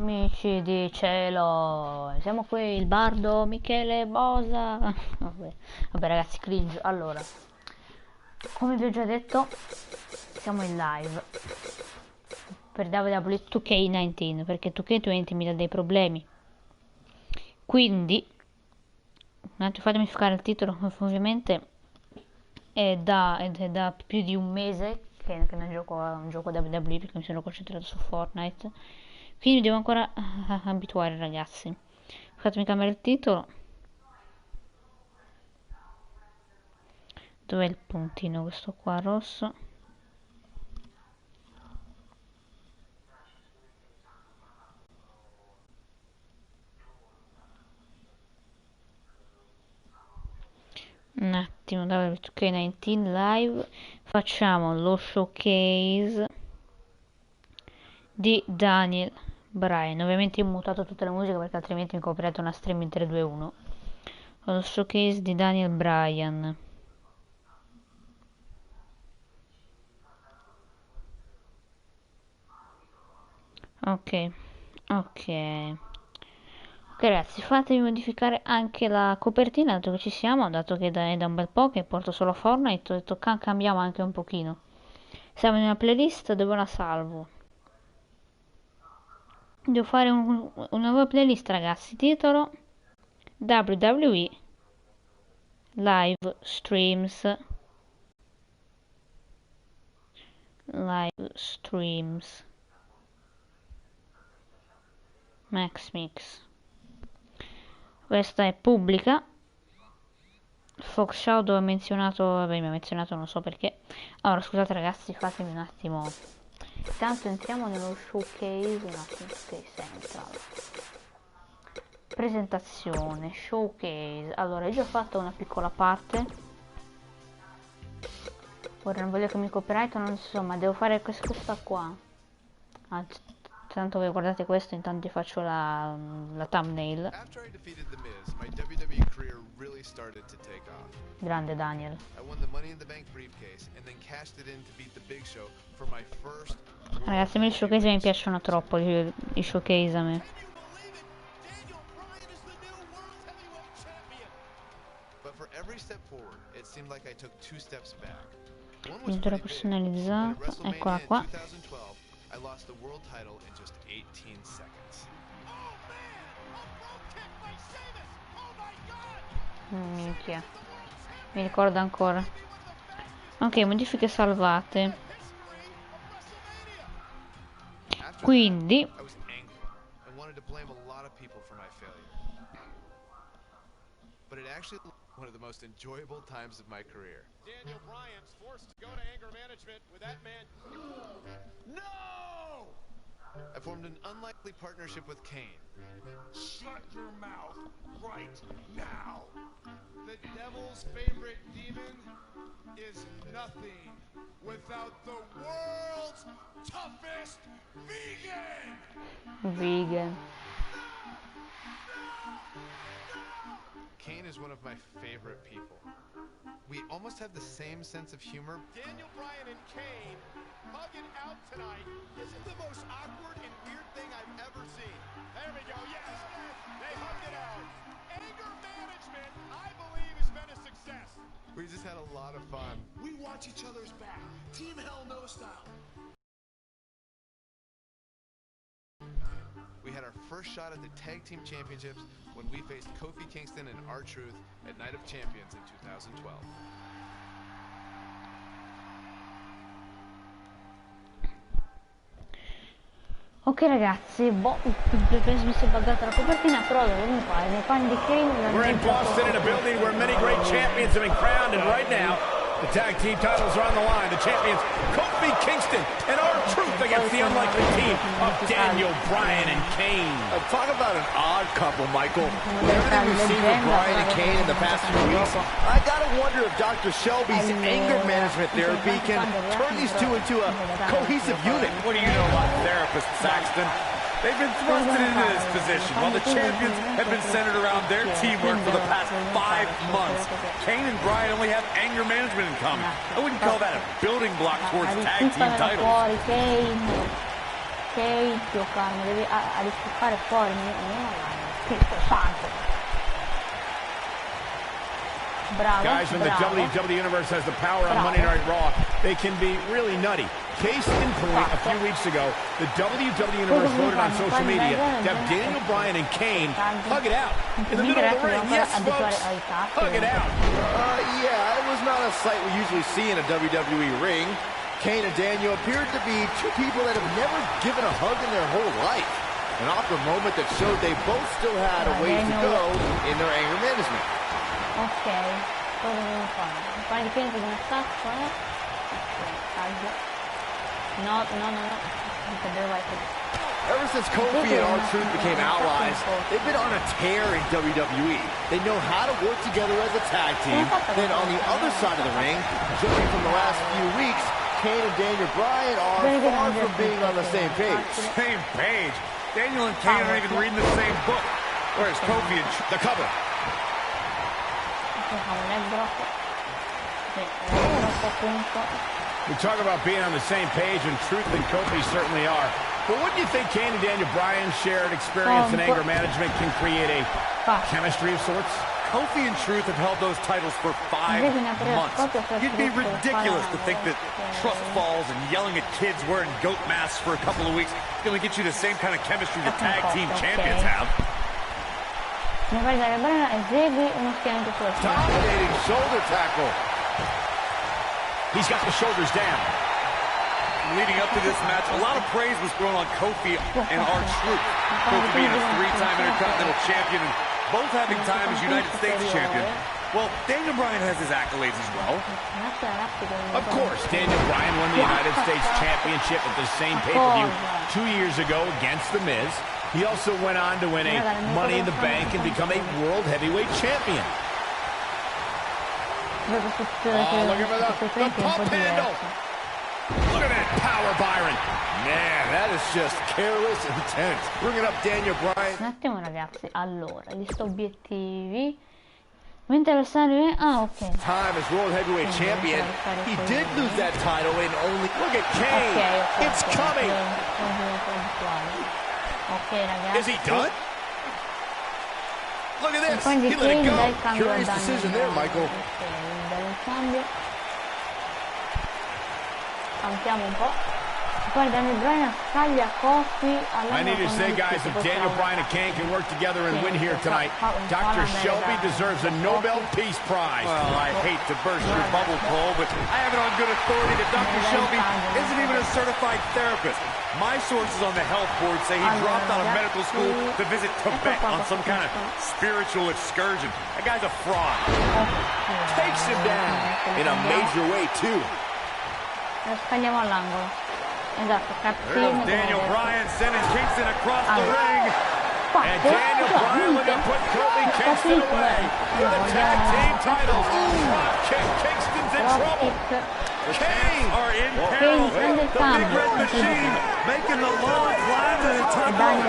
amici di cielo, siamo qui, il bardo Michele Bosa. Vabbè ragazzi, cringe. Allora, come vi ho già detto, siamo in live per WWE 2K19 perché 2K20 mi dà dei problemi, quindi un attimo, fatemi fare il titolo. Ovviamente è da più di un mese che non gioco a un gioco WWE perché mi sono concentrato su Fortnite, quindi devo ancora abituare, ragazzi. Fatemi cambiare il titolo. Dov'è il puntino? Questo qua rosso. Un attimo, WK19 live. Facciamo lo showcase di Daniel Bryan. Ovviamente ho mutato tutte le musiche perché altrimenti mi coprirete una stream in 3-2-1. Lo showcase di Daniel Bryan. Ok ragazzi, fatemi modificare anche la copertina, dato che ci siamo, dato che è da un bel po' che porto solo Fortnite, ho detto cambiamo anche un pochino. Siamo in una playlist dove la salvo. Devo fare una nuova playlist, ragazzi. Titolo WWE Live Streams. MaxMix. Questa è pubblica. Fox Show dove ho menzionato, vabbè, mi ha menzionato, non so perché. Allora, scusate ragazzi, fatemi un attimo. Intanto entriamo nello showcase, un attimo, ok, central. Presentazione, showcase. Allora, io ho già fatto una piccola parte. Ora non voglio che mi copyright, non so, ma devo fare questa qua. Tanto che guardate questo, intanto vi faccio la thumbnail. Grande Daniel. Ragazzi, a me i showcase mi piacciono troppo, i showcase a me. Pintura personalizzata, eccola qua. Minchia, mi ricordo ancora. Ok, modifiche salvate. Quindi one of the most enjoyable times of my career. Daniel Bryan's forced to go to anger management with that man. No! I formed an unlikely partnership with Kane. Shut your mouth right now. The devil's favorite demon is nothing without the world's toughest vegan. Kane is one of my favorite people. We almost have the same sense of humor. Daniel Bryan and Kane hugging out tonight. This is the most awkward and weird thing I've ever seen. There we go, yes, they hugged it out. Anger management, I believe, has been a success. We just had a lot of fun. We watch each other's back. Team Hell No style. We had our first shot at the Tag Team Championships when we faced Kofi Kingston and R-Truth at Night of Champions in 2012. Ok ragazzi, penso mi sia buggata la copertina, però comunque nei panni di Kane. We're in Boston in a building where many great champions have been crowned, and right now the tag team titles are on the line. The champions Kofi Kingston and R-Truth against the unlikely team of Daniel Bryan and Kane. Talk about an odd couple, Michael. Everything we've seen with Bryan and Kane in the past few weeks, I gotta wonder if Dr. Shelby's anger management therapy can turn these two into a cohesive unit. What do you know about therapists, Saxton? They've been thrusted into this position while the champions have been centered around their teamwork for the past 5 months. Kane and Bryan only have anger management in common. I wouldn't call that a building block towards tag team titles. Ok, giocarmi, devi rischiare fuori, Cristo santo. Bravo, Guys from the WWE Universe has the power on Monday Night Raw. They can be really nutty. Case in point, a few weeks ago, the WWE Universe voted on social media to have Daniel Bryan and Kane hug it out in the middle of the ring. Yes, folks, hug it out. Yeah, it was not a sight we usually see in a WWE ring. Kane and Daniel appeared to be two people that have never given a hug in their whole life. An awkward moment that showed they both still had a ways to go in their anger management. Ok, cosa devo fare? Un paio di piedi di un attacco, taglio. No. Ever since Kofi and R-Truth became allies, they've been on a tear in WWE. They know how to work together as a tag team. Then on the other side of the ring, judging from the last few weeks, Kane and Daniel Bryan are far from being on the same page. Same page? Daniel and Kane aren't even reading the same book. Where's Kofi and the cover? We talk about being on the same page, and Truth and Kofi certainly are. But wouldn't you think Kane and Daniel Bryan's shared experience in anger management can create a chemistry of sorts? Kofi and Truth have held those titles for 5 months. You'd be ridiculous to think that trust falls and yelling at kids wearing goat masks for a couple of weeks is going to get you the same kind of chemistry the tag team champions have. Dominating shoulder tackle. He's got the shoulders down. Leading up to this match, a lot of praise was thrown on Kofi and R-Truth. Kofi being a 3-time Intercontinental Champion and both having time as United States Champion. Well, Daniel Bryan has his accolades as well. Of course, Daniel Bryan won the United States Championship at the same pay-per-view 2 years ago against The Miz. He also went on to win a Money in the Bank and become a World Heavyweight Champion. Oh, look at the pump handle. Look at that power, Byron. Man, that is just careless intent. Bringing up Daniel Bryan. Un attimo ragazzi, allora, gli sto obiettivi. Mentre avversario ok. Time as World Heavyweight Champion. He did lose that title in only. Look at Kane. It's coming. Ok ragazzi. Is he done? Look at this. He let it go. Curious decision there, Michael. Cambiamo un po'. Poi Daniel Bryan taglia Kofi. I need to say, guys, if Daniel Bryan and Kane can work together and win here tonight, Dr. Shelby deserves a Nobel Peace Prize. Well, I hate to burst your bubble, Cole, but I have it on good authority that Dr. Shelby isn't even a certified therapist. My sources on the health board say he dropped out of medical school to visit Tibet on some kind of spiritual excursion. That guy's a fraud. Takes him down in a major way, too. Lo scagliamo all'angolo. Esatto, cappino. Daniel Bryan sending Kingston across the ring. And Daniel Bryan looking to put Kofi Kingston away for the tag team titles. Drop kick, Kingston's in trouble. Kane are in peril. The Big Red Machine making the long climb to the top rope.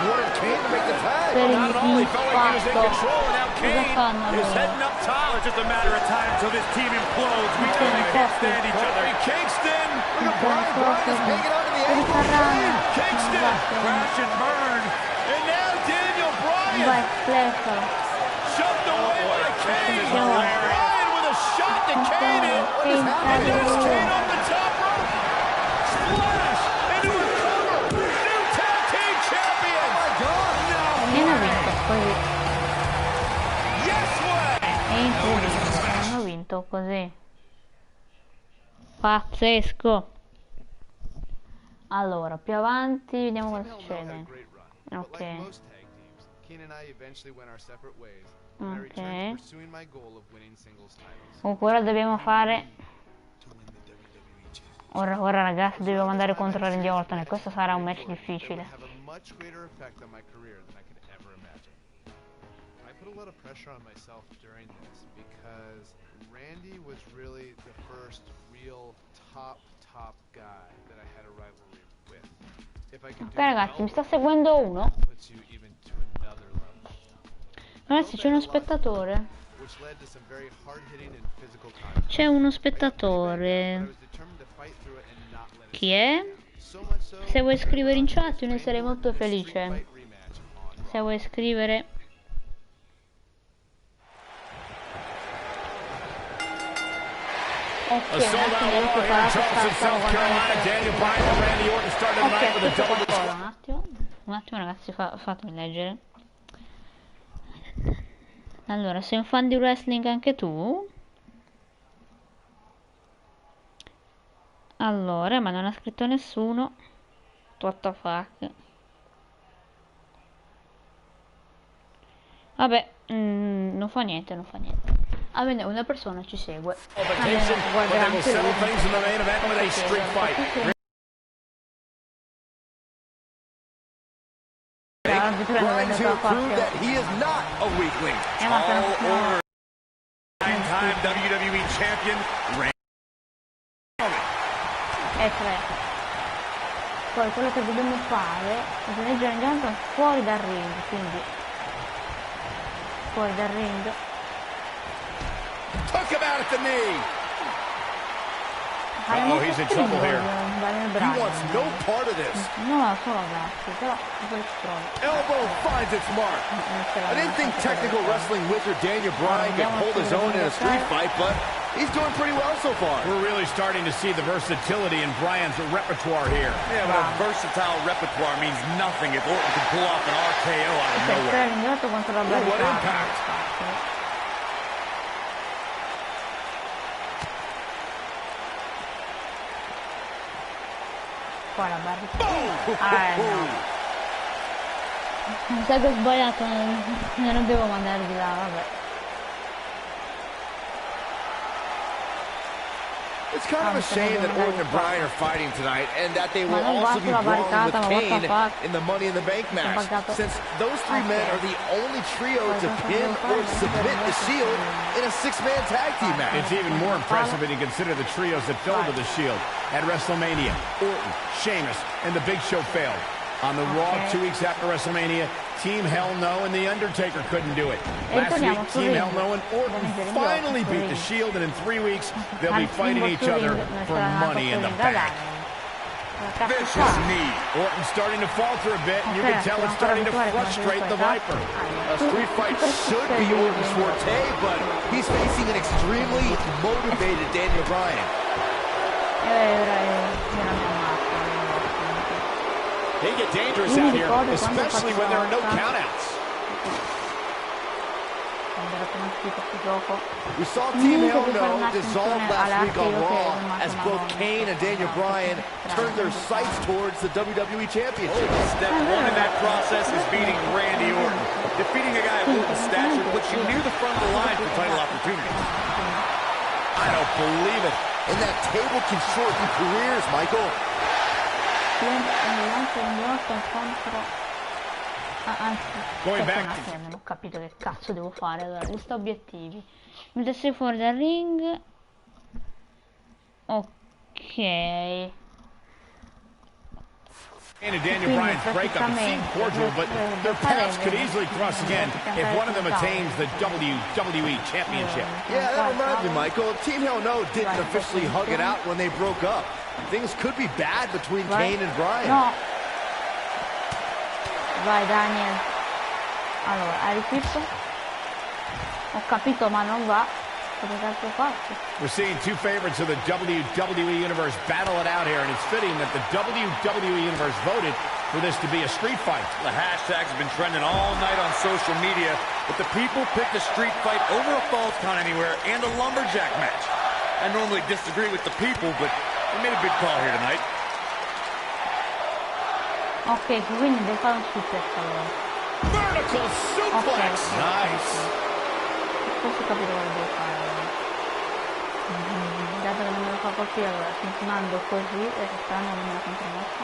Wanted Kane to make the tag. Not only felt like he was in control, and now Kane is heading up top. It's just a matter of time until this team implodes. We know they can't stand each other. Kofi Kingston. Look at Bryan. Bryan is hanging on to the apron. Kingston. Crash and burn. And now Daniel Bryan. Shoved away by Kane. Bryan with a shot to Kane in. There's Kane off the top rope. Splash into a cover. New tag team champion. Oh my God. Yes way. Hanno vinto così. Pazzesco. Allora, più avanti vediamo cosa succede. Ok. Ok. Comunque ora dobbiamo fare. Ora ragazzi dobbiamo andare contro Randy Orton e questo sarà un match difficile. A lot of pressure on myself during this because Randy was really the first real top guy that I had a rivalry with. If I could Ok ragazzi, mi sta seguendo uno. Ragazzi, c'è uno spettatore. C'è uno spettatore. Chi è? So much so, Se vuoi scrivere in chat io ne sarei Randy molto Orton Street felice. Fight rematch on. Se vuoi scrivere. Ok, A sold-out Raw here in Charleston, South Carolina. Daniel Bryan and Randy Orton started the night with a double. Un attimo ragazzi, fatemi leggere. Allora, sei un fan di wrestling anche tu? Allora, ma non ha scritto nessuno. What the fuck? Vabbè, non fa niente, non fa niente. Almeno una persona ci segue. Almeno guarderà anche lui. Bryan to prove that he is not a weakling. All-order nine-time WWE champion, Randy. E 3. Poi quello che dobbiamo fare è leggere Johnson fuori dal ring, quindi fuori dal ring. Took him out at the knee. Oh, he's in trouble here. He wants no part of this. No, solo ragazzi, però poi ci trovo. Elbow finds its mark. I didn't think technical wrestling wizard Daniel Bryan could hold his own in a street fight, but he's doing pretty well so far. We're really starting to see the versatility in Bryan's repertoire here. Yeah, but a versatile repertoire means nothing if Orton can pull off an RKO out of nowhere. Oh, what impact! Qua la barra. No. Mi sa che ho sbagliato, non devo mandare di là, vabbè. It's kind of a shame that Orton and Bryan are fighting tonight, and that they will also be brawling with Kane in the Money in the Bank match, since those three men are the only trio to pin or submit the Shield in a six-man tag team match. It's even more impressive when you consider the trios that fell to the Shield at WrestleMania. Orton, Sheamus, and The Big Show failed. On the Raw 2 weeks after WrestleMania, Team Hell No and The Undertaker couldn't do it. Last week, Team Hell No and Orton finally beat the Shield, and in 3 weeks, they'll be fighting each other for Money in the Bank. Vicious knee. Orton's starting to falter a bit, and you can tell it's starting to frustrate the Viper. A street fight should be Orton's forte, but he's facing an extremely motivated Daniel Bryan. They get dangerous out here, especially when there are no countouts. We saw Team Hell No dissolve last week on Raw as both Kane and Daniel Bryan turned their sights towards the WWE Championship. Step one in that process is beating Randy Orton. Defeating a guy of Orton's stature puts you near the front of the line for title opportunities. I don't believe it. And that table can shorten careers, Michael. Going back to... non ho capito che cazzo devo fare. Allora, lista obiettivi. Mettersi fuori dal ring. Ok. And Daniel Bryan's breakup seemed cordial, but their paths could easily cross again if one of them attains the WWE Championship. Yeah, that reminds me, Michael. Team Hell No didn't officially hug it out when they broke up. Things could be bad between Kane and Bryan. No. Vai Daniel. Allora, hai rifisso? Ho capito, ma non va. Cosa cazzo faccio? We're seeing two favorites of the WWE Universe battle it out here, and it's fitting that the WWE Universe voted for this to be a street fight. The hashtags have been trending all night on social media, but the people picked a street fight over a Falls Count Anywhere and a lumberjack match. I normally disagree with the people, but we made a big call here tonight. Ok, quindi devo fare un suplex allora. Vertical suplex! Okay. Nice! Forse ho capito cosa devo fare. Dato che non me lo fa colpire, allora mando così e quest'anno non me la contromossa.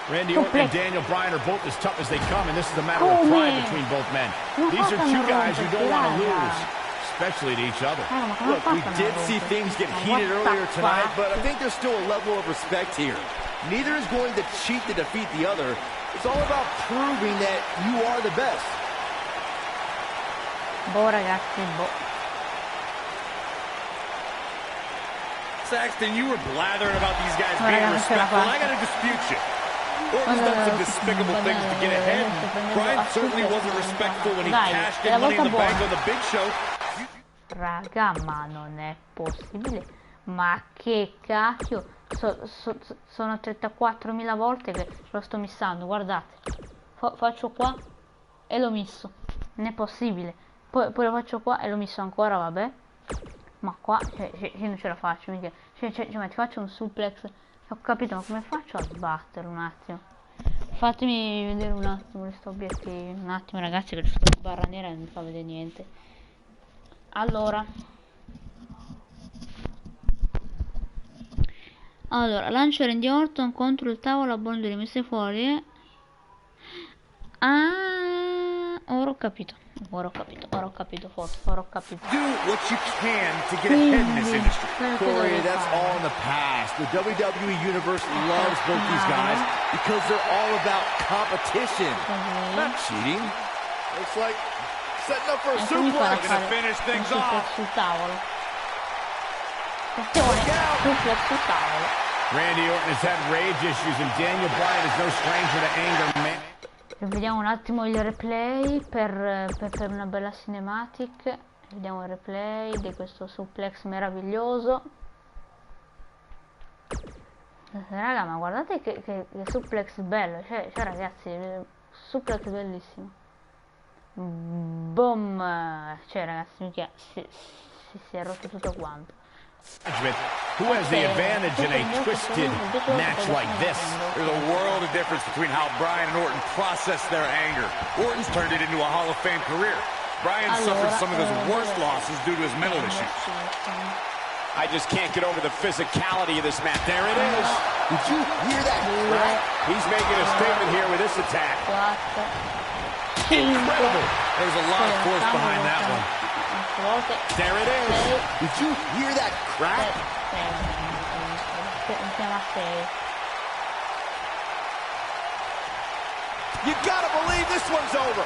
Randy Orton and Daniel Bryan are both as tough as they come, and this is a matter of pride between both men. These are two guys who don't want to lose, especially to each other. Look, we did see things get heated earlier tonight, but I think there's still a level of respect here. Neither is going to cheat to defeat the other. It's all about proving that you are the best. Boh ragazzi, boh. Saxton, you were blathering about these guys being respectful, and I gotta dispute you. Orton's done some despicable things to get ahead. Bryan certainly wasn't respectful when he cashed in Money in the Bank on the Big Show. Raga, ma non è possibile. Ma che cacchio. Sono 34.000 volte che lo sto missando, guardate. Faccio qua e l'ho misso. Non è possibile. Poi lo faccio qua e l'ho misso ancora, vabbè. Ma qua non ce la faccio, mica. Cioè, ti faccio un suplex. Ho capito, ma come faccio a sbattere un attimo? Fatemi vedere un attimo questi obiettivi. Un attimo, ragazzi, che c'è sta barra nera e non mi fa vedere niente. Allora, lancio Randy Orton contro il tavolo a buon delle messe fuori. Ora ho capito, forse, ora ho capito. Do what you can to get ahead in this industry. Corey, that's all in the past. The WWE Universe loves both these guys because they're all about competition, not cheating. Looks like setting up for a suplex. Gonna finish things off. Sul tavolo. Suplex sul tavolo. Randy Orton has had rage issues, and Daniel Bryan is no stranger to anger, man. Vediamo un attimo il replay per una bella cinematic. Vediamo il replay di questo suplex meraviglioso. Raga, ma guardate che suplex bello. Cioè ragazzi, suplex bellissimo. Boom. Cioè ragazzi, mica si è rotto tutto quanto. Who has the advantage in a twisted match like this? There's a world of difference between how Bryan and Orton process their anger. Orton's turned it into a Hall of Fame career. Bryan suffered some of his worst losses due to his mental issues. I just can't get over the physicality of this match. There it is. Did you hear that crack? He's making a statement here with this attack. Incredible. There's a lot of force behind that one. There it is. Did you hear that crack? You gotta believe this one's over.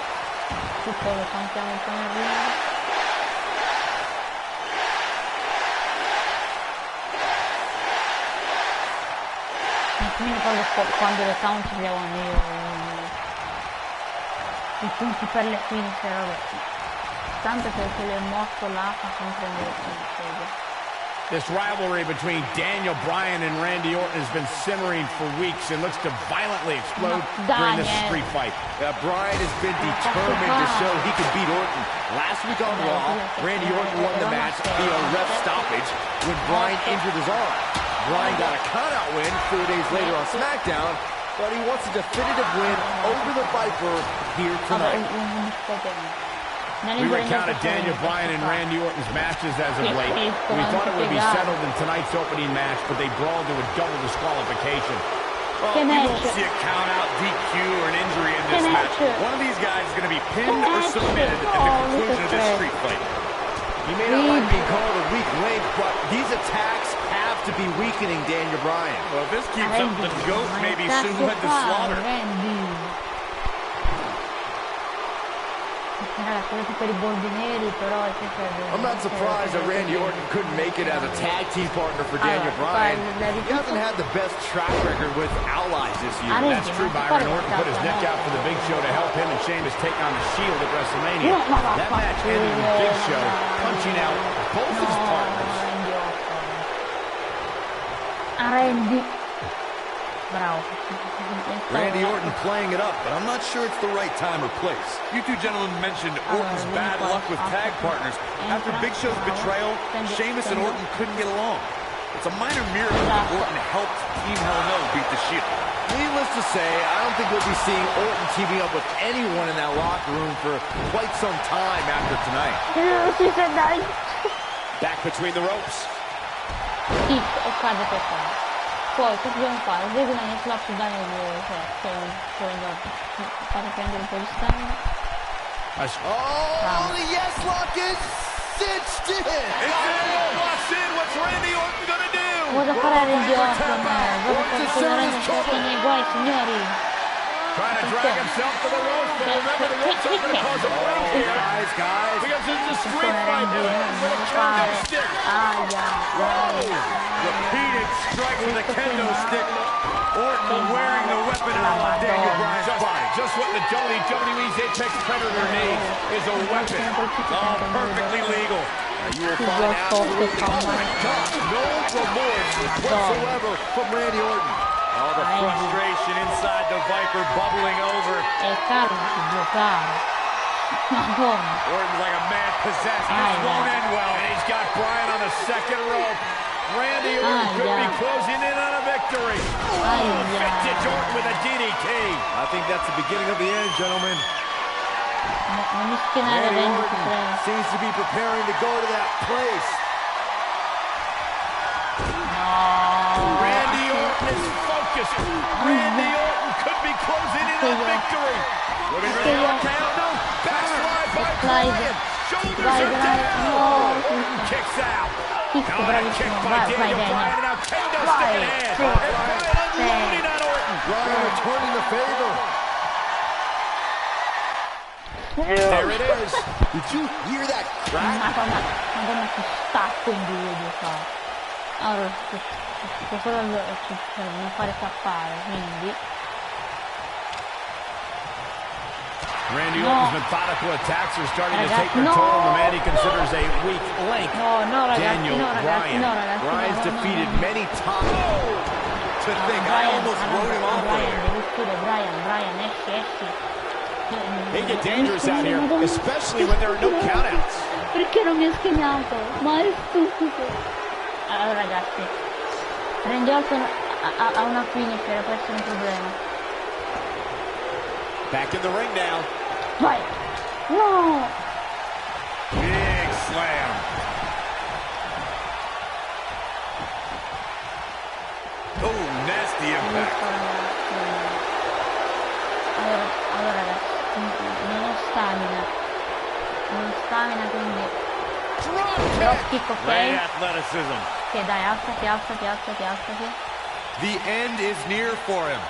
Quando le count avevano i punti per le finisce, vabbè. Tanto perché le morto là fa sempre meglio. This rivalry between Daniel Bryan and Randy Orton has been simmering for weeks and looks to violently explode during this street fight. Bryan has been determined to show he can beat Orton. Last week on Raw, Randy Orton won the match via ref stoppage when Bryan injured his arm. Bryan got a countout win 4 days later on SmackDown, but he wants a definitive win over the Viper here tonight. We recounted Daniel Bryan and Randy Orton's matches as of late. We thought it would be settled in tonight's opening match, but they brawled to a double disqualification. Well, you won't see a count out, DQ, or an injury in this match. One of these guys is going to be pinned or submitted at the conclusion of this street fight. He may not like being called a weak link, but these attacks have to be weakening Daniel Bryan. Well, if this keeps up, the GOAT may be soon led to slaughter. I'm not surprised that Randy Orton couldn't make it as a tag team partner for Daniel Bryan. He hasn't had the best track record with allies this year. That's true, Byron. Orton put his neck out for the Big Show to help him and Sheamus take on the Shield at WrestleMania. That match ended with Big Show punching out both his partners. Randy Orton playing it up, but I'm not sure it's the right time or place. You two gentlemen mentioned Orton's bad luck with tag partners. After Big Show's betrayal, Sheamus and Orton couldn't get along. It's a minor miracle that Orton helped Team Hell No beat the Shield. Needless to say, I don't think we'll be seeing Orton teaming up with anyone in that locker room for quite some time after tonight. Back between the ropes. Poi cosa dobbiamo fare? Vedo una slap su Daniel, fate prendere un po' di stamina. Oh, the yes lock is cinched in! Locks in, what's Randy Orton gonna do? Cosa farà Randy Orton? Nei guai, signori. Trying to drag himself to the ropes, but remember the ropes aren't going to cause a break here. Guys. Because this is a street fight with a kendo stick. Repeated strikes with a kendo stick. Orton wearing the weapon out on Daniel Bryan's body. Just what the WWE's Apex Predator needs is a weapon. All perfectly legal. You will find absolutely no remorse whatsoever from Randy Orton. All the frustration inside the Viper bubbling over. Orton's like a man possessed. This won't end well. And he's got Bryan on the second rope. Randy Orton could be closing in on a victory. Vintage Orton with a DDT. I think that's the beginning of the end, gentlemen. Non Randy Orton seems to be preparing to go to that place. Randy Orton is focused. Randy Orton could be closing in on victory. Looking for the RKO. Backslide by Bryan. Shoulders are down. Kicks out. Kick by Daniel Bryan. And now kendo stick in hand. And Bryan unloading on Orton. Bryan returning the favor. There it is. Did you hear that crack? Madonna che stacco in due di fa. Allora, solo non fare scappare, quindi. Randy Orton's methodical attacks are starting to take their toll on the man he considers a weak link. Daniel Bryan. Bryan's defeated many times. To think, I almost wrote him off there. Bryan, esci. They get dangerous out here, especially when there are no countouts. Perché non mi ha schegnato? Ma è stupido. Allora ragazzi, Randy Orton ha una finisher, può essere un problema. Back in the ring now. Vai! No! Big slam. Oh, nasty impact. Allora ragazzi, non ho stamina, quindi drop kick, ok? Great athleticism. Ok, dai, alzati. The end is near for him.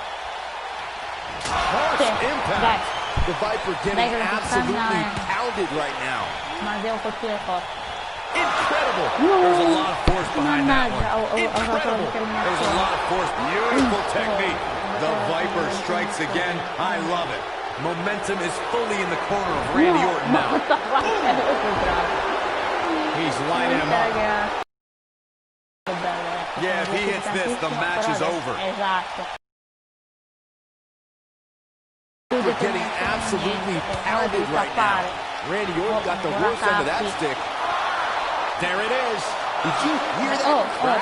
Sì, Harsh impact. dai, The Viper getting absolutely pounded right now. ma devo colpire forte. Incredible. There's a lot of force behind that one. Incredible. There's a lot of force. Beautiful technique. The Viper strikes again. I love it. Momentum is fully in the corner of Randy Orton now. He's lining him up. Yeah, if he hits this, the match is over. Esatto. We're getting absolutely pounded right now. Randy Orton got the worst end of that stick. There it is. Did you hear that crack?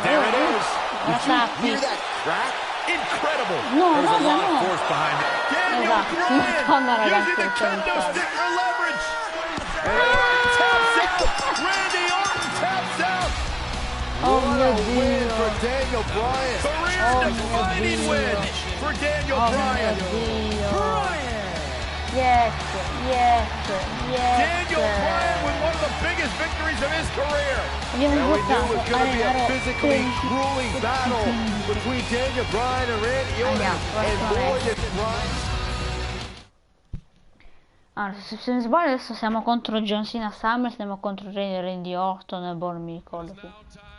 There it is. Did you hear that crack? Incredible. There's a lot of force behind it. Daniel Bryan using the kendo stick for leverage. And Orton taps out. Randy Orton taps out. What a win for Daniel Bryan. Career-defining win for Daniel Bryan. Yes. Daniel Bryan with one of the biggest victories of his career. And we knew it was going to be a physically grueling battle between Daniel Bryan and Randy Orton. And boy, did Bryan... Allora, se non sbaglio adesso siamo contro John Cena SummerSlam, contro Randy Orton e Born mi ricordo più.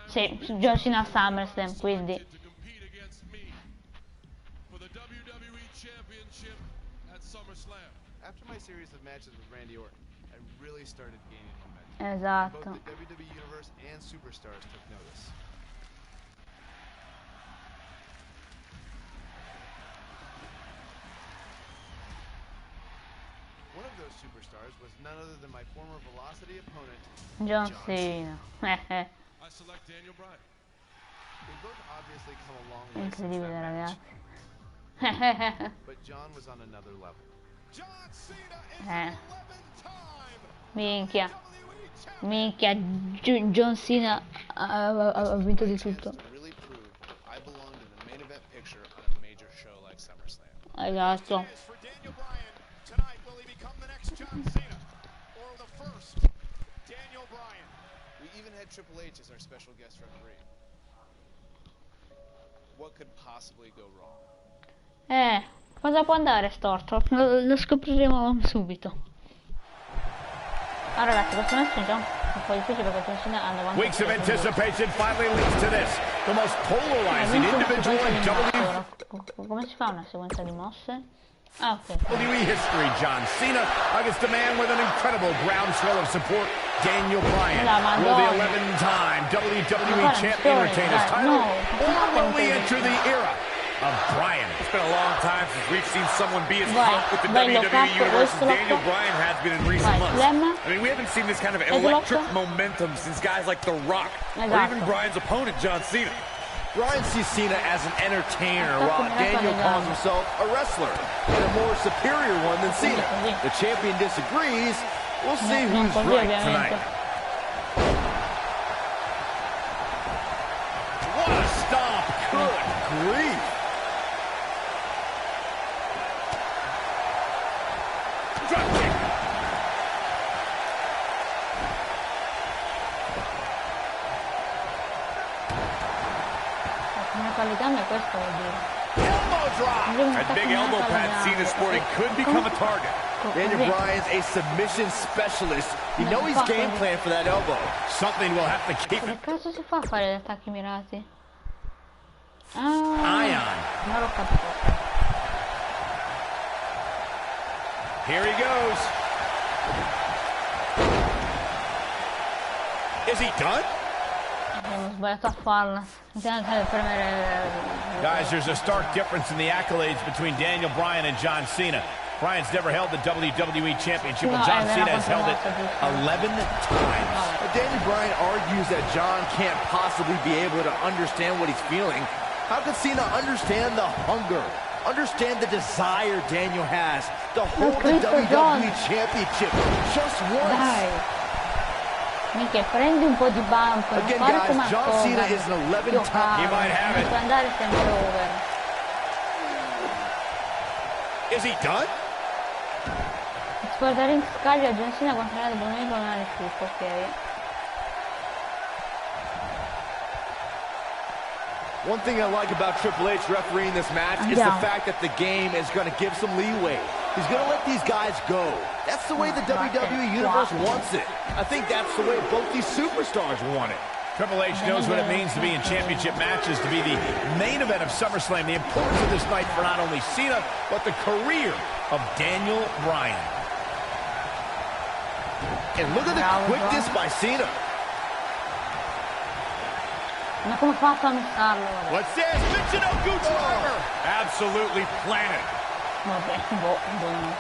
Sì, John Cena SummerSlam, quindi. After my series of matches with Randy Orton, I really started gaining momentum. Esatto. Both the WWE Universe and Superstars took notice. One of those superstars was none other than my former Velocity opponent, John Cena. I select Daniel Bryan. We both obviously come a long way since Incredibile that match, ragazzi. but John was on another level. John Cena is 11th time Minchia, John Cena ha vinto di tutto. really proved I belonged in the main event picture on a major show like SummerSlam. Esatto. For Daniel Bryan, tonight will he become the next John Cena or the first Daniel Bryan? We even had Triple H as our special guest referee. What could possibly go wrong? Cosa può andare storto? Lo scopriremo subito. Allora ragazzi, questo match è già un po' difficile perché John Cena ha 90. Weeks of anticipation finally leads to this. The most polarizing individual in WWE. Come si fa una sequenza di mosse? Ah, ok. WWE history, John Cena against a man with an incredible groundswell of support, Daniel Bryan. Will the 11-time WWE champion retain his title, or will we enter the era of Bryan? It's been a long time since we've seen someone be as hot with the WWE Universe as Daniel Bryan has been in recent months. I mean, we haven't seen this kind of electric momentum since guys like The Rock, or even Bryan's opponent, John Cena. Bryan sees Cena as an entertainer, while Daniel calls himself a wrestler, and a more superior one than Cena. The champion disagrees. We'll see who's right tonight. What a stomp! Good grief. Drop kick. Questo vuol dire. Elbow drop. That big elbow pad Cena sporting could become a target. Daniel Bryan's a submission specialist. You know he's game plan for that elbow. Something we'll have to keep. Come cazzo si fa a fare gli attacchi mirati? Ah, Ion. non l'ho capito. Here he goes. Is he done? Ho sbagliato a farla. Guys, there's a stark difference in the accolades between Daniel Bryan and John Cena. Bryan's never held the WWE Championship, while John Cena has held it 11 times. Daniel Bryan argues that John can't possibly be able to understand what he's feeling. How could Cena understand the hunger, understand the desire Daniel has to hold the WWE Championship just once? Mica, prendi un po' di bump, non fare come a John Cena is an 11-time. He might have it. Può andare sempre over. Is he done? Scorda ring scaglia John Cena controllato da Bryan con una refit, ok. One thing I like about Triple H refereeing this match is the fact that the game is going to give some leeway. He's going to let these guys go. That's the way the WWE Universe wants it. I think that's the way both these superstars want it. Triple H knows what it means to be in championship matches, to be the main event of SummerSlam. The importance of this night for not only Cena, but the career of Daniel Bryan. And look at the quickness by Cena. Ma come fa a missarlo? What's this? Michinoku driver! Absolutely planted. Vabbè, buono.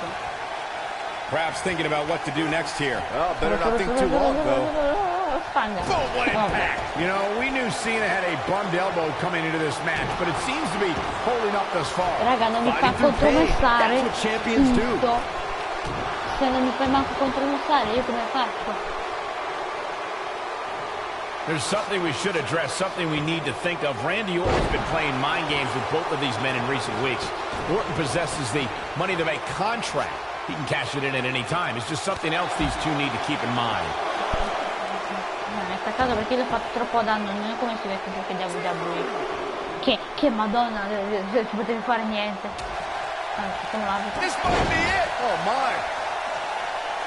Perhaps thinking about what to do next here. Oh, better not think too long, though. Boom, what impact! You know, we knew Cena had a bummed elbow coming into this match, but it seems to be holding up thus far. Raga, non mi fa contromossare That's what champions do. Se non mi fai manco contromossare, io come faccio? There's something we should address, something we need to think of. Randy Orton's been playing mind games with both of these men in recent weeks. Orton possesses the Money to Make contract. He can cash it in at any time. It's just something else these two need to keep in mind. Non è attaccato perché gli ho fatto troppo danno, non è come si vede che WWE. Che madonna, ci potevi fare niente. This might be it! Oh, my.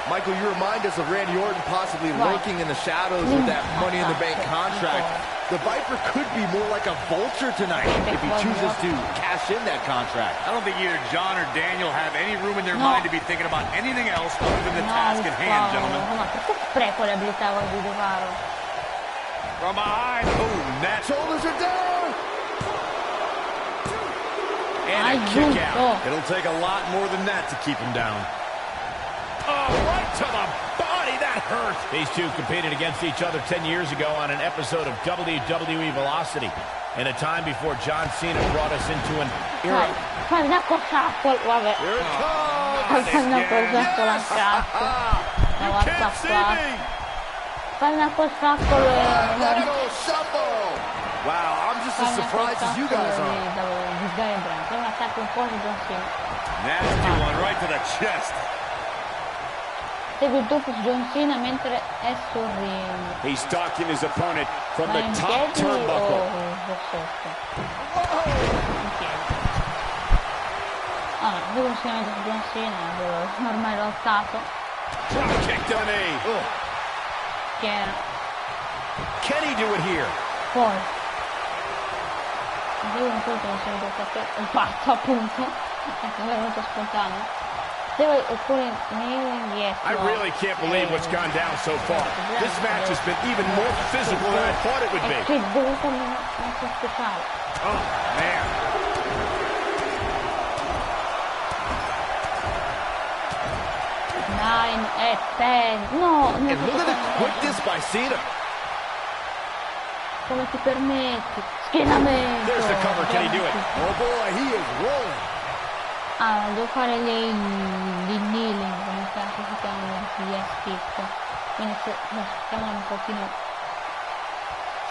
Michael, you remind us of Randy Orton possibly lurking in the shadows with that Money in the Bank contract. The Viper could be more like a vulture tonight if he chooses to cash in that contract. I don't think either John or Daniel have any room in their mind to be thinking about anything else other than the task at hand, gentlemen. Perché spreco le abilità col video caro? From behind. Oh, that. Shoulders are down. And a kick out. It'll take a lot more than that to keep him down. Oh, right to the body. That hurt. These two competed against each other 10 years ago on an episode of WWE Velocity, in a time before John Cena brought us into an era. Fai una cosciacco, vabbè. Here it comes. Fai una cosciacco la cazzo. Fai una cosciacco Wow, I'm just as surprised as you guys are. Fai un attacco un po' di John Cena. Nasty one right to the chest. Segue il dopo su John Cena mentre è sul ring. He's stalking his opponent from the top turnbuckle. Vabbè, io consiglio di John Cena, ormai l'ho alzato. Drop kick to the knee. Che era? Can he do it here? Poi. Io un punto non sono riuscito a fatto appunto. Ecco, mi è venuto spontaneo. Oppure yes, I really can't believe what's gone down so far. This match has been even more physical than I thought it would be. Sì, devo fare una mossa speciale. Oh, man. 9 e 10. No, non And look at the quickness by Cena. Come ti permetti? Schienamento. There's the cover. Can he do it? Oh boy, he is rolling. Ah, devo fare gli kneeling, come cazzo si chiamano, gli skip. Quindi aspettiamo un pochino.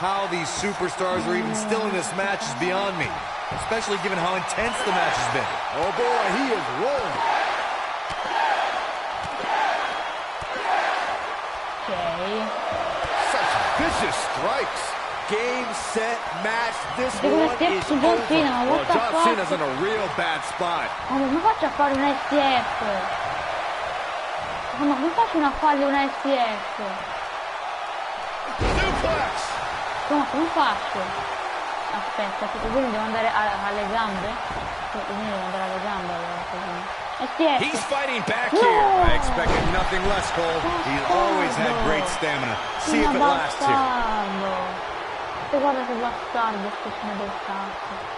How these superstars are even still in this match is beyond me, especially given how intense the match has been. Oh boy, he is rolling. Ok. Such vicious strikes. Game, set, match. This Devo one mettere is su John over. Cena, ma Well, what the John fuck? Cena's in a real bad spot. Ma come faccio a fare un STF? Ma come faccio a fargli un STF? Suplex. Come faccio? Aspetta, quindi devo andare alle gambe? Quindi devo andare alle gambe allora così. STF! He's fighting back No! here. I expected nothing less, Cole. He's always had great stamina. See if it lasts here. Bastardo! E guarda che bastardo sto sono del cazzo.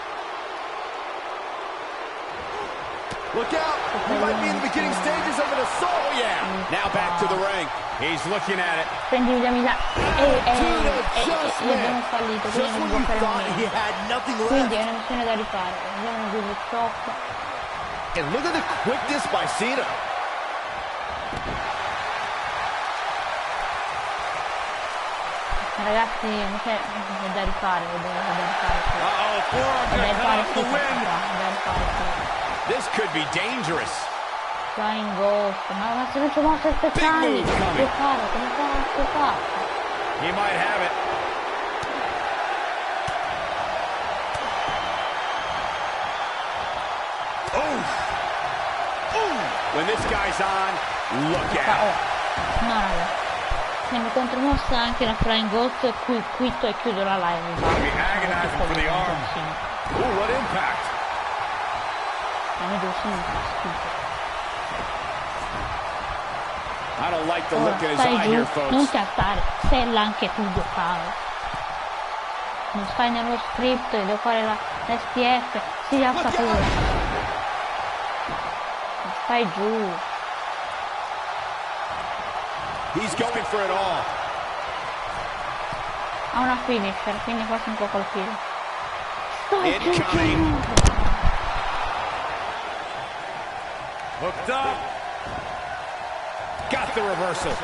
Look out! We might be in the beginning stages of an assault. Oh, yeah. Now back to the ring. He's looking at it. Prendi via mi là. Adjustment. Abbiamo fallito, Just quindi non when può you fare thought he niente. had nothing Quindi è left. una missione da rifare. Andiamo a dire shock. And look at the quickness by Cena. Ragazzi, è da rifare, è da rifare. Uh-oh, forearm È da got cut rifare off the tutto, win. è da rifare. This could be dangerous. Flying Ghost, ma se non c'è mosse speciali, Big move coming. che fare? Come cazzo faccio? He might have it. When this guy's on, look out. Oh, no raga. Se mi contromossa anche la Flying Ghost, qui quitto e chiudo la live. Gonna be agonizing for the arm. Ooh, what impact. Mi devo solo schifo. I don't like the Ora, look in his stai eye giù, here, folks. non ti alzare, sella anche tu, caro. Non stai nello script, devo fare la STF, si alza pure. Stai giù. He's going for it all. Ha una finisher, quindi qua si può colpire. Incoming. Hooked up. Got the reversal.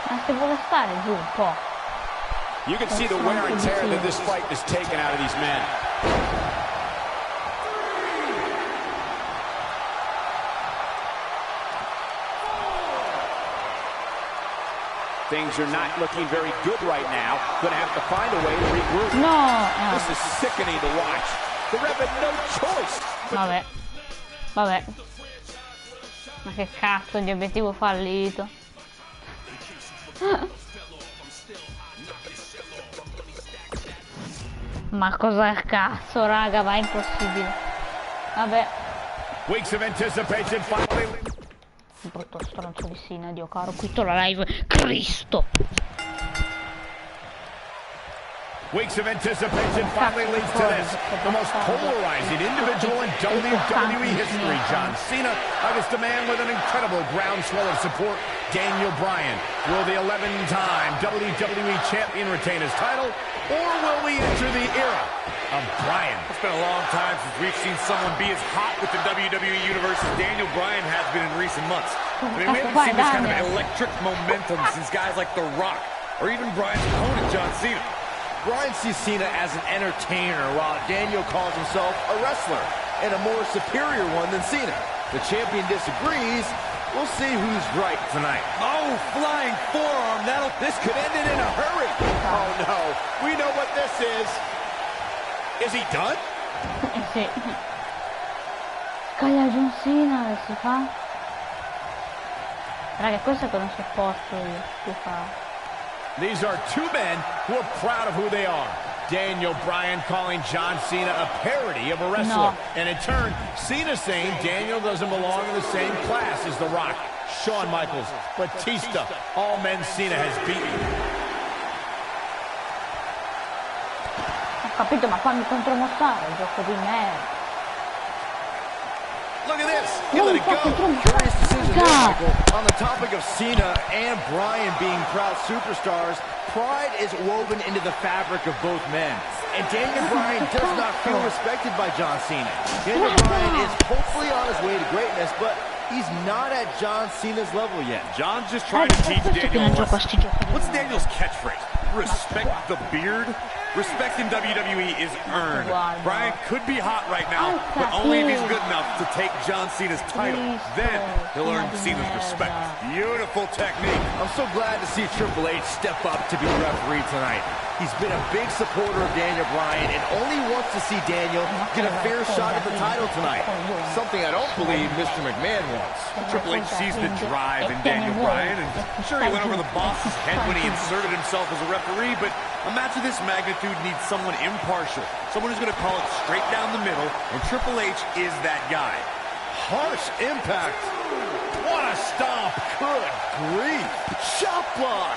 Ma se vuole stare giù un po'. You can see the wear and tear that this fight has taken out of these men. Things are not looking very good right now. Gonna have to find a way to regroup. No! This is sickening to watch. The ref had no choice. Vabbè. Vabbè. Ma che cazzo di obiettivo fallito. Ma cosa cazzo, raga, va impossibile. Vabbè. Weeks of anticipation finally. Il brutto stronzo di Cena, Dio caro, quitto la live. Cristo! Weeks of anticipation finally leads to this. The most polarizing individual in WWE history, John Cena, against a man with an incredible groundswell of support, Daniel Bryan. Will the 11-time WWE Champion retain his title, or will we enter the era of Bryan? It's been a long time since we've seen someone be as hot with the WWE Universe as Daniel Bryan has been in recent months. I mean, we haven't seen this kind of electric momentum since guys like The Rock, or even Bryan's opponent, John Cena. Bryan sees Cena as an entertainer, while Daniel calls himself a wrestler, and a more superior one than Cena. The champion disagrees, We'll see who's right tonight. Oh, flying forearm. This could end it in a hurry. Oh, no. We know what this is. Is he done? Sì. Scaglia John Cena e si fa. Raga, questo è che non sopporto io. Che fa? These are two men who are proud of who they are. Daniel Bryan calling John Cena a parody of a wrestler. No. And in turn, Cena saying Daniel doesn't belong in the same class as The Rock, Shawn Michaels, Batista, all men Cena has beaten. Ho capito, ma fammi contromostrare il gioco di merda. Look at this. He let it go. Curious decision there, Michael. On the topic of Cena and Bryan being proud superstars, pride is woven into the fabric of both men. And Daniel Bryan does not feel respected by John Cena. Daniel Bryan is hopefully on his way to greatness, but he's not at John Cena's level yet. John's just trying to teach Daniel what's Daniel's catchphrase? Respect the beard? Respect in WWE is earned. Bryan could be hot right now, but only if he's good enough to take John Cena's title. Then he'll earn Cena's respect. Beautiful technique. I'm so glad to see Triple H step up to be the referee tonight. He's been a big supporter of Daniel Bryan and only wants to see Daniel get a fair shot at the title tonight. Something I don't believe Mr. McMahon wants. Triple H sees the drive in Daniel Bryan, and sure, he went over the boss's head when he inserted himself as a referee, but a match of this magnitude needs someone impartial, someone who's going to call it straight down the middle, and Triple H is that guy. Harsh impact. What a stomp. Good grief. Shot block.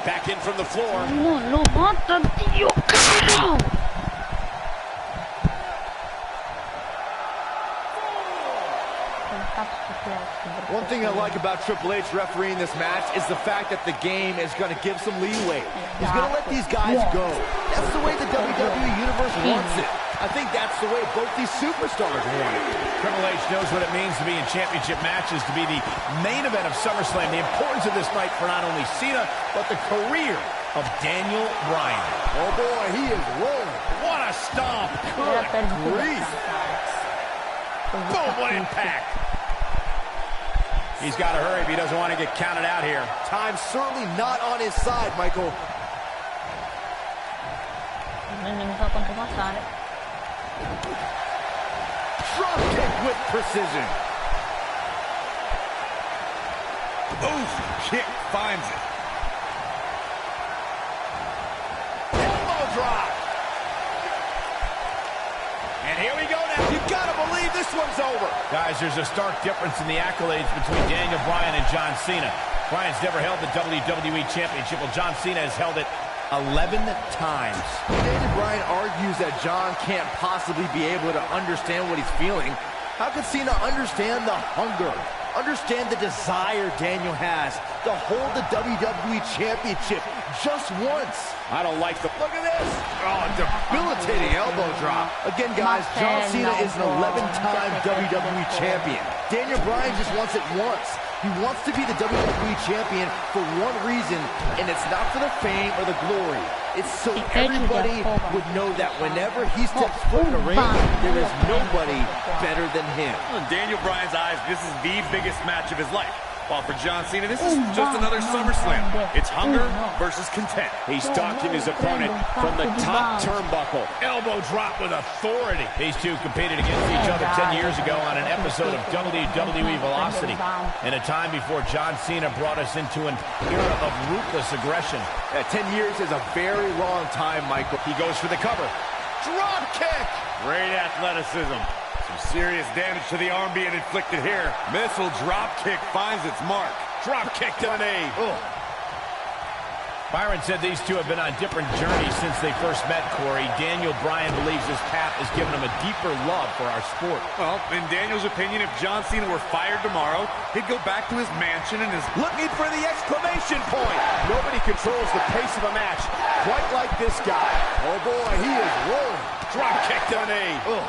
Back in from the floor. No, lo mata, Dio, cazzo! One thing I like about Triple H refereeing this match is the fact that the game is going to give some leeway. He's going to let these guys go. That's the way the WWE Universe wants it. I think that's the way both these superstars want it. Triple H knows what it means to be in championship matches, to be the main event of SummerSlam. The importance of this night for not only Cena, but the career of Daniel Bryan. Oh boy, he is rolling. What a stomp. Good grief. Boom, what impact. He's got to hurry if he doesn't want to get counted out here. Time's certainly not on his side, Michael. Drop kick with precision. Oof, kick finds it. Elbow drop. And here we go now. You gotta believe this one's over. Guys, there's a stark difference in the accolades between Daniel Bryan and John Cena. Bryan's never held the WWE Championship, while John Cena has held it 11 times. Daniel Bryan argues that John can't possibly be able to understand what he's feeling. How could Cena understand the hunger, understand the desire Daniel has to hold the WWE Championship just once? I don't like the... Look at this! Oh, debilitating elbow drop. Again, guys, John Cena is an 11-time WWE Champion. Daniel Bryan just wants it once. He wants to be the WWE Champion for one reason, and it's not for the fame or the glory. It's so everybody would know that whenever he steps foot in the ring, there is nobody better than him. In Daniel Bryan's eyes, this is the biggest match of his life. While for John Cena, this is just another SummerSlam. It's hunger versus content. He's stalking his opponent from the top turnbuckle. Elbow drop with authority. These two competed against each other 10 years ago on an episode of WWE Velocity, in a time before John Cena brought us into an era of ruthless aggression. 10 years is a very long time, Michael. He goes for the cover. Drop kick! Great athleticism. Some serious damage to the arm being inflicted here. Missile drop kick finds its mark. Drop kick to the knee. Oh. Byron said these two have been on different journeys since they first met, Corey. Daniel Bryan believes this path has given him a deeper love for our sport. Well, in Daniel's opinion, if John Cena were fired tomorrow, he'd go back to his mansion and his... Looking for the exclamation point. Nobody controls the pace of a match quite like this guy. Oh boy, he is rolling. Drop kick to the knee. Oh.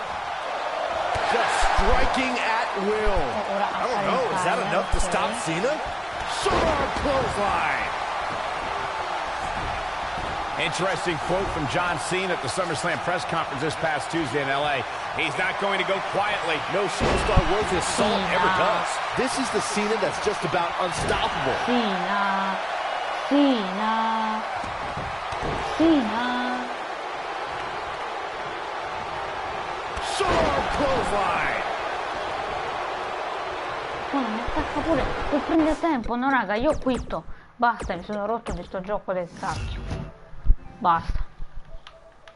Just striking at will. I don't know, is that enough to stop Cena? Short arm clothesline. Interesting quote from John Cena at the SummerSlam press conference this past Tuesday in LA. He's not going to go quietly. No superstar worth his salt ever does. This is the Cena that's just about unstoppable. Cena. Cena. Cena. Sharp clothesline. Oh, mi attacca pure. Per prendere tempo, no raga, io quitto. Basta, mi sono rotto di sto gioco del cacchio. Basta.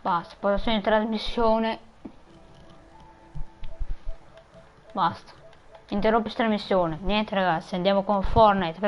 Basta, poi sono in trasmissione. Basta. Interrompi trasmissione. Niente ragazzi, andiamo con Fortnite.